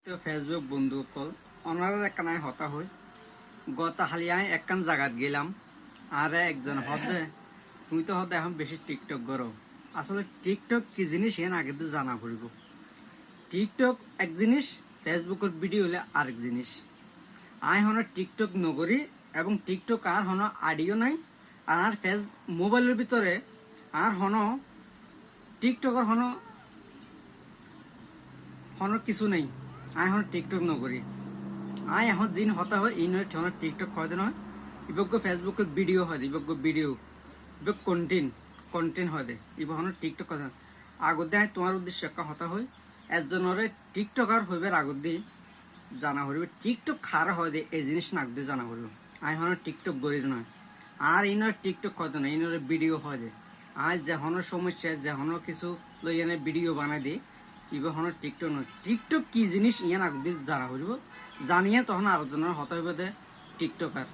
তো ফেসবুক বন্ধু call honour একখানায় হতা হই গত হালিয়ায় একখান জায়গাত গেলাম আর একজন হদে তুমি তো হদে এখন বেশি টিকটক করো আসলে টিকটক কি জিনিস এন আগে তো জানা পড়ব টিকটক এক জিনিস ফেসবুকের ভিডিও হলে আরেক জিনিস আই হন টিকটক নগরী এবং টিকটক আর হন অডিও নাই আর ফেস মোবাইলের ভিতরে আর হন টিকটকের হন হন কিছু নেই আই হন টিকটক নগরী আই এখন জিন হতা হয় এই নয় ঠিকানা টিকটক হয় নয় ইবজ্ঞ ফেসবুকের ভিডিও হয় ইবজ্ঞ ভিডিও ইবক কন্টেন্ট হয় দে ইবক হন টিকটক কথা আগতে আই তোমার উদ্দেশ্য একটা হতা হয় একজনের টিকটকার হইবার আগত দিয়ে জানা হইবে টিকটক খার হয় দে এই জিনিস না আগতে জানা হইব আই হন টিকটক গড়ি নয় আর এই নয় টিকটক কথা নয় এই নয় ভিডিও হয় দে আজ যেহনো সমস্যা যেহনো কিছু লই এনে ভিডিও বানাই দিই ইব হন টিকটক নয় টিকটক কি জিনিস ইয়ান আগদি জানা হইব জানিয়ে তখন আরো জনের হতা হইবে দে টিকটকার